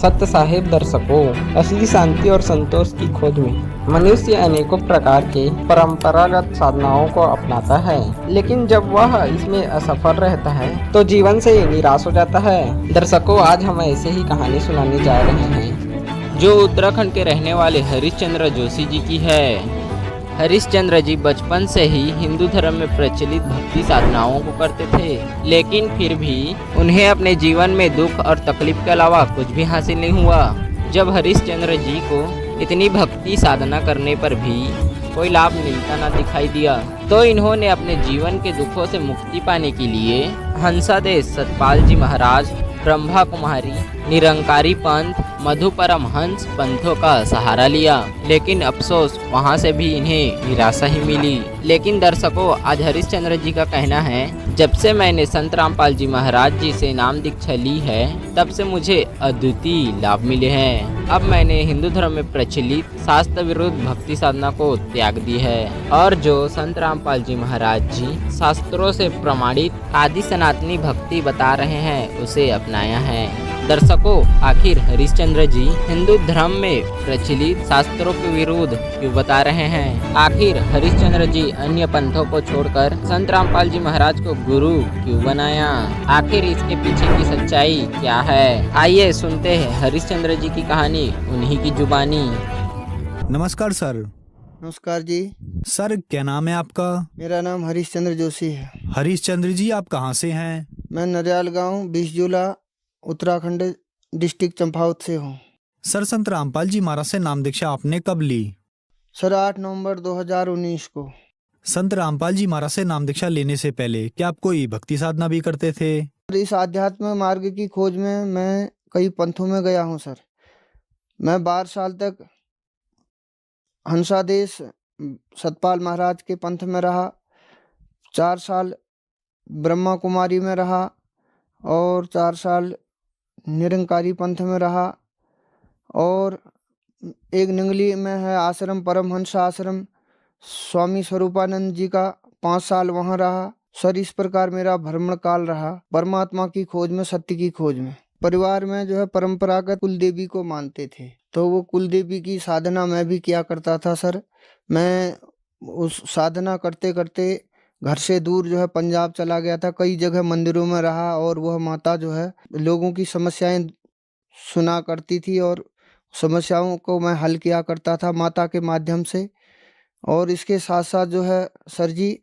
सत्य साहिब दर्शकों, असली शांति और संतोष की खोज में मनुष्य अनेकों प्रकार के परंपरागत साधनाओं को अपनाता है, लेकिन जब वह इसमें असफल रहता है तो जीवन से निराश हो जाता है। दर्शकों, आज हम ऐसे ही कहानी सुनाने जा रहे हैं जो उत्तराखंड के रहने वाले हरिश्चंद्र जोशी जी की है। हरिश्चंद्र जी बचपन से ही हिंदू धर्म में प्रचलित भक्ति साधनाओं को करते थे, लेकिन फिर भी उन्हें अपने जीवन में दुख और तकलीफ के अलावा कुछ भी हासिल नहीं हुआ। जब हरिश्चंद्र जी को इतनी भक्ति साधना करने पर भी कोई लाभ मिलता ना दिखाई दिया, तो इन्होंने अपने जीवन के दुखों से मुक्ति पाने के लिए हंसादेश सतपाल जी महाराज, ब्रह्मा कुमारी, निरंकारी पंथ, मधु परमहंस पंथों का सहारा लिया, लेकिन अफसोस वहां से भी इन्हें निराशा ही मिली। लेकिन दर्शकों, आज हरिश्चंद्र जी का कहना है, जब से मैंने संत रामपाल जी महाराज जी से नाम दीक्षा ली है, तब से मुझे अद्वितीय लाभ मिले हैं। अब मैंने हिंदू धर्म में प्रचलित शास्त्र विरुद्ध भक्ति साधना को त्याग दी है और जो संत रामपाल जी महाराज जी शास्त्रों से प्रमाणित आदि सनातनी भक्ति बता रहे हैं उसे अपनाया है। दर्शकों, आखिर हरिश्चंद्र जी हिंदू धर्म में प्रचलित शास्त्रों के विरुद्ध क्यों बता रहे हैं? आखिर हरिश्चंद्र जी अन्य पंथों को छोड़कर संत रामपाल जी महाराज को गुरु क्यों बनाया? आखिर इसके पीछे की सच्चाई क्या है? आइए सुनते हैं हरिश्चंद्र जी की कहानी उन्हीं की जुबानी। नमस्कार सर। नमस्कार जी। सर, क्या नाम है आपका? मेरा नाम हरिश्चंद्र जोशी है। हरिश्चंद्र जी, आप कहाँ से हैं? मैं नरियाल गांव 20 जुला उत्तराखंड डिस्ट्रिक्ट चंपावत से हूँ। सर, संत रामपाल जी महाराज से नाम दीक्षा आपने कब ली? सर 8 नवंबर 2019 को। संत रामपाल जी महाराज से नाम दीक्षा लेने से पहले क्या आप कोई भक्ति साधना भी करते थे? इस आध्यात्म मार्ग की खोज में मैं कई पंथों में गया हूँ सर। मैं 12 साल तक हंसादेश सतपाल महाराज के पंथ में रहा, 4 साल ब्रह्मा कुमारी में रहा और 4 साल निरंकारी पंथ में रहा, और एक निंगली में है आश्रम परमहंस आश्रम स्वामी स्वरूपानंद जी का, 5 साल वहाँ रहा। सर, इस प्रकार मेरा भ्रमण काल रहा परमात्मा की खोज में, सत्य की खोज में। परिवार में जो है परंपरागत कुल देवी को मानते थे, तो वो कुल देवी की साधना मैं भी किया करता था सर। मैं उस साधना करते करते घर से दूर जो है पंजाब चला गया था, कई जगह मंदिरों में रहा, और वह माता जो है लोगों की समस्याएं सुना करती थी और समस्याओं को मैं हल किया करता था माता के माध्यम से। और इसके साथ साथ जो है सर जी,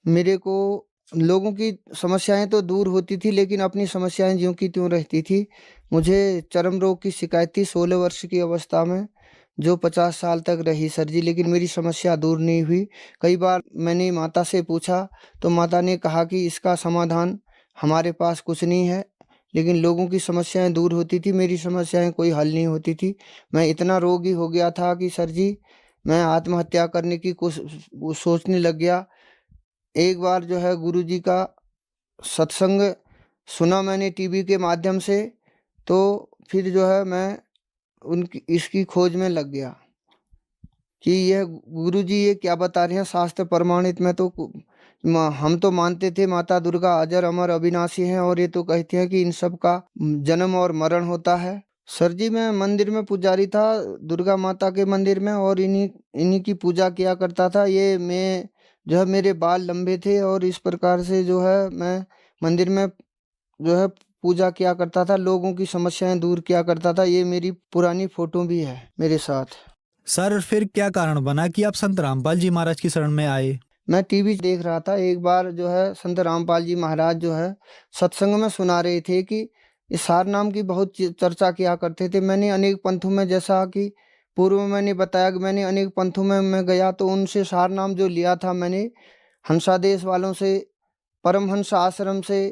मेरे को लोगों की समस्याएं तो दूर होती थी, लेकिन अपनी समस्याएं ज्यों की त्यों रहती थी। मुझे चर्म रोग की शिकायत थी 16 वर्ष की अवस्था में, जो 50 साल तक रही सर जी, लेकिन मेरी समस्या दूर नहीं हुई। कई बार मैंने माता से पूछा तो माता ने कहा कि इसका समाधान हमारे पास कुछ नहीं है, लेकिन लोगों की समस्याएं दूर होती थी, मेरी समस्याएं कोई हल नहीं होती थी। मैं इतना रोगी हो गया था कि सर जी, मैं आत्महत्या करने की सोचने लग गया। एक बार जो है गुरुजी का सत्संग सुना मैंने टीवी के माध्यम से, तो फिर जो है मैं उनकी इसकी खोज में लग गया कि यह गुरुजी ये क्या बता रहे हैं शास्त्र प्रमाणित में। तो हम तो मानते थे माता दुर्गा अजर अमर अविनाशी हैं, और ये तो कहते हैं कि इन सब का जन्म और मरण होता है। सर जी, मैं मंदिर में पुजारी था, दुर्गा माता के मंदिर में, और इन्हीं की पूजा किया करता था। ये मैं जो है मेरे बाल लंबे थे, और इस प्रकार से जो है मैं मंदिर में जो है पूजा किया करता था, लोगों की समस्याएं दूर किया करता था। ये मेरी पुरानी फोटो भी है मेरे साथ। सर, फिर क्या कारण बना कि आप संत रामपाल जी महाराज की शरण में आए? मैं टीवी देख रहा था, एक बार जो है संत रामपाल जी महाराज जो है सत्संग में सुना रहे थे कि इस सार नाम की बहुत चर्चा किया करते थे। मैंने अनेक पंथों में, जैसा कि पूर्व में मैंने बताया कि मैंने अनेक पंथों में मैं गया, तो उनसे सार नाम जो लिया था मैंने हंसादेश वालों से, परमहंस आश्रम से,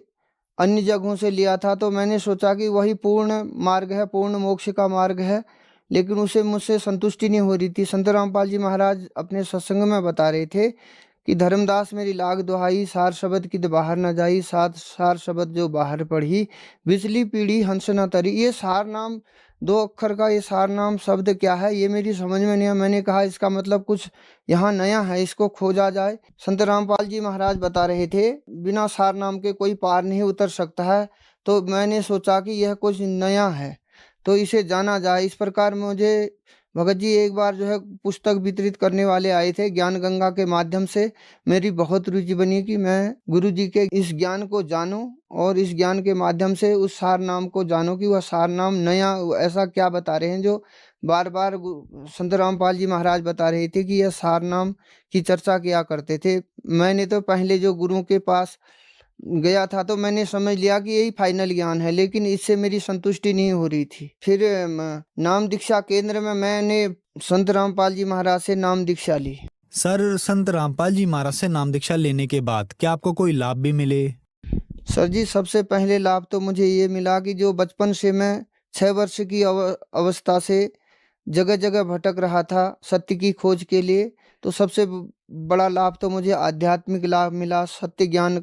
अन्य जगहों से लिया था। तो मैंने सोचा कि वही पूर्ण मार्ग है, पूर्ण मोक्ष का मार्ग है, लेकिन उसे मुझसे संतुष्टि नहीं हो रही थी। संत रामपाल जी महाराज अपने सत्संग में बता रहे थे कि धर्मदास मेरी लाग दुहाई, सार शब्द की बाहर न जाई, सात सार शब्द जो बाहर पढ़ी, बिजली पीढ़ी हंस न तरी। ये सार नाम 2 अक्षर का ये सार नाम शब्द क्या है, ये मेरी समझ में नहीं आया। मैंने कहा इसका मतलब कुछ यहाँ नया है, इसको खोजा जाए। संत रामपाल जी महाराज बता रहे थे बिना सार नाम के कोई पार नहीं उतर सकता है, तो मैंने सोचा कि यह कुछ नया है। तो इसे जाना जाए। इस प्रकार मुझे भगत जी एक बार जो है पुस्तक वितरित करने वाले आए थे। ज्ञान गंगा के माध्यम से मेरी बहुत रुचि बनी कि मैं गुरु जी के इस ज्ञान को जानूं और इस ज्ञान के माध्यम से उस सार नाम को जानूं कि वह सार नाम नया ऐसा क्या बता रहे हैं जो बार बार संत रामपाल जी महाराज बता रहे थे कि यह सार नाम की चर्चा किया करते थे। मैंने तो पहले जो गुरुओं के पास गया था तो मैंने समझ लिया कि यही फाइनल ज्ञान है, लेकिन इससे मेरी संतुष्टि नहीं हो रही थी। फिर नाम दीक्षा केंद्र में मैंने संत रामपाल जी महाराज से नाम दीक्षा ली। सर, संत रामपाल जी महाराज से नाम दीक्षा लेने के बाद क्या आपको कोई लाभ भी मिले? सर जी, सबसे पहले लाभ तो मुझे ये मिला कि जो बचपन से मैं 6 वर्ष की अवस्था से जगह जगह भटक रहा था सत्य की खोज के लिए, तो सबसे बड़ा लाभ तो मुझे आध्यात्मिक लाभ मिला। सत्य ज्ञान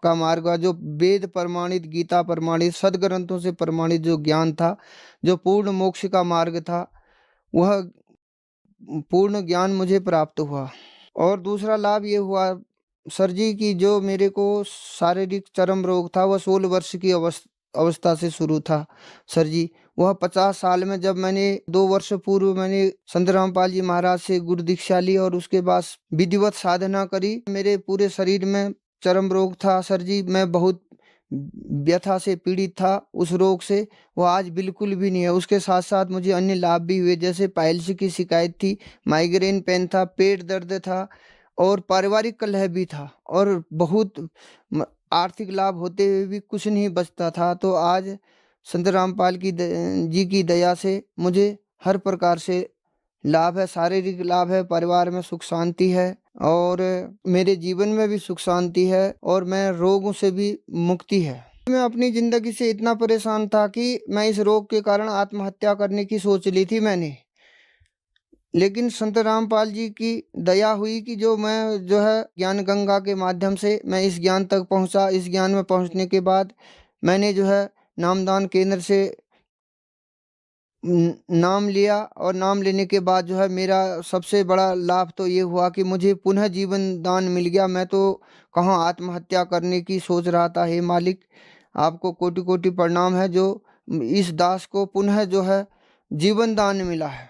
का मार्ग, जो वेद प्रमाणित, गीता प्रमाणित, सदग्रंथों से प्रमाणित जो ज्ञान था, जो पूर्ण मोक्ष का मार्ग था, वह पूर्ण ज्ञान मुझे प्राप्त हुआ। और दूसरा लाभ ये हुआ सर जी कि जो मेरे को शारीरिक चरम रोग था वह 16 वर्ष की अवस्था से शुरू था सर जी। वह 50 साल में जब मैंने 2 वर्ष पूर्व मैंने संत रामपाल जी महाराज से गुरु दीक्षा ली और उसके बाद विधिवत साधना करी, मेरे पूरे शरीर में चरम रोग था सर जी। मैं बहुत व्यथा से पीड़ित था उस रोग से, वो आज बिल्कुल भी नहीं है। उसके साथ साथ मुझे अन्य लाभ भी हुए, जैसे पाइल्स की शिकायत थी, माइग्रेन पेन था, पेट दर्द था और पारिवारिक कलह भी था, और बहुत आर्थिक लाभ होते हुए भी कुछ नहीं बचता था। तो आज संत रामपाल जी की दया से मुझे हर प्रकार से लाभ है, शारीरिक लाभ है, परिवार में सुख शांति है और मेरे जीवन में भी सुख शांति है और मैं रोगों से भी मुक्ति है। मैं अपनी जिंदगी से इतना परेशान था कि मैं इस रोग के कारण आत्महत्या करने की सोच ली थी मैंने, लेकिन संत रामपाल जी की दया हुई कि जो मैं जो है ज्ञान गंगा के माध्यम से मैं इस ज्ञान तक पहुंचा। इस ज्ञान में पहुंचने के बाद मैंने जो है नामदान केंद्र से नाम लिया और नाम लेने के बाद जो है मेरा सबसे बड़ा लाभ तो ये हुआ कि मुझे पुनः जीवन दान मिल गया। मैं तो कहाँ आत्महत्या करने की सोच रहा था। हे मालिक, आपको कोटि कोटि प्रणाम है जो इस दास को पुनः जो है जीवन दान मिला है।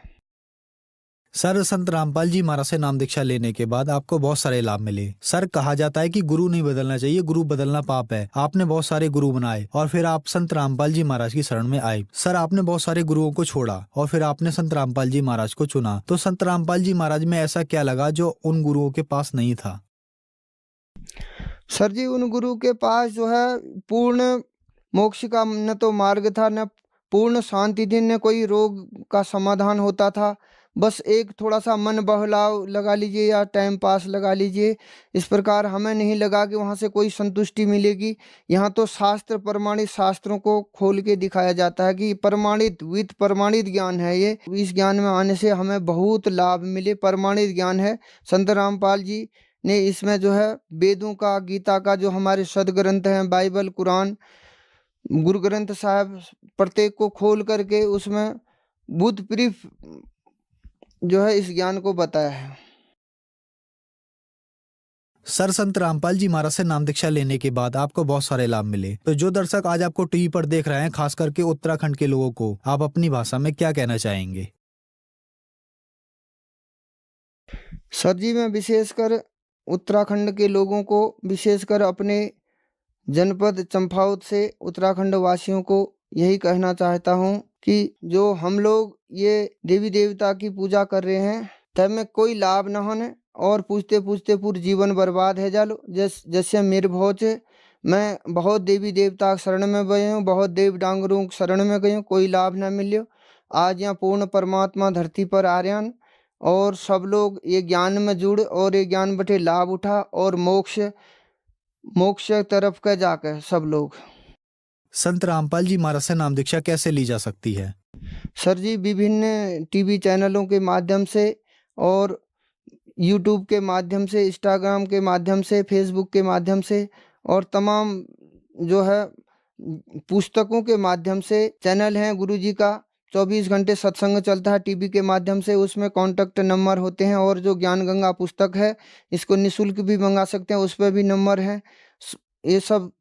सर, संत रामपाल जी महाराज से नाम दीक्षा लेने के बाद आपको बहुत सारे लाभ मिले। सर, कहा जाता है कि गुरु नहीं बदलना चाहिए, गुरु बदलना पाप है। आपने बहुत सारे गुरु बनाए और फिर आप संत रामपाल जी महाराज की शरण में आए। सर, आपने बहुत सारे गुरुओं को छोड़ा और फिर आपने संत रामपाल जी महाराज को चुना। तो संत रामपाल जी महाराज में ऐसा क्या लगा जो उन गुरुओं के पास नहीं था? सर जी, उन गुरु के पास जो है पूर्ण मोक्ष का न तो मार्ग था, न पूर्ण शांति थी, न कोई रोग का समाधान होता था। बस एक थोड़ा सा मन बहलाव लगा लीजिए या टाइम पास लगा लीजिए, इस प्रकार हमें नहीं लगा कि वहाँ से कोई संतुष्टि मिलेगी। यहाँ तो शास्त्र प्रमाणित, शास्त्रों को खोल के दिखाया जाता है कि प्रमाणित विद प्रमाणित ज्ञान है ये। इस ज्ञान में आने से हमें बहुत लाभ मिले, प्रमाणित ज्ञान है। संत रामपाल जी ने इसमें जो है वेदों का, गीता का, जो हमारे सदग्रंथ हैं, बाइबल, कुरान, गुरु ग्रंथ साहब, प्रत्येक को खोल करके उसमें बुद्ध प्रीफ जो है इस ज्ञान को बताया है। सर, संत रामपाल जी महाराज से नाम दीक्षा लेने के बाद आपको बहुत सारे लाभ मिले। तो जो दर्शक आज आपको टीवी पर देख रहे हैं, खास करके उत्तराखंड के लोगों को आप अपनी भाषा में क्या कहना चाहेंगे? सर जी, मैं विशेषकर उत्तराखंड के लोगों को, विशेषकर अपने जनपद चंपावत से उत्तराखंड वासियों को यही कहना चाहता हूँ कि जो हम लोग ये देवी देवता की पूजा कर रहे हैं, तब में कोई लाभ न होने और पूछते पूछते पूरे जीवन बर्बाद है जालो। जैसे मेरे भोज, मैं बहुत देवी देवता शरण में गए हूँ, बहुत देव डांगरों शरण में गए हूँ, कोई लाभ न मिले। आज यहाँ पूर्ण परमात्मा धरती पर आ रहे हैं और सब लोग ये ज्ञान में जुड़ और ये ज्ञान बटे लाभ उठा और मोक्ष तरफ का जाकर सब लोग। संत रामपाल जी महाराज से नाम दीक्षा कैसे ली जा सकती है? सर जी, विभिन्न टीवी चैनलों के माध्यम से और यूट्यूब के माध्यम से, इंस्टाग्राम के माध्यम से, फेसबुक के माध्यम से और तमाम जो है पुस्तकों के माध्यम से। चैनल है गुरुजी का, 24 घंटे सत्संग चलता है टीवी के माध्यम से, उसमें कॉन्टैक्ट नंबर होते हैं। और जो ज्ञान गंगा पुस्तक है, इसको निःशुल्क भी मंगा सकते हैं, उस पर भी नंबर है। ये सब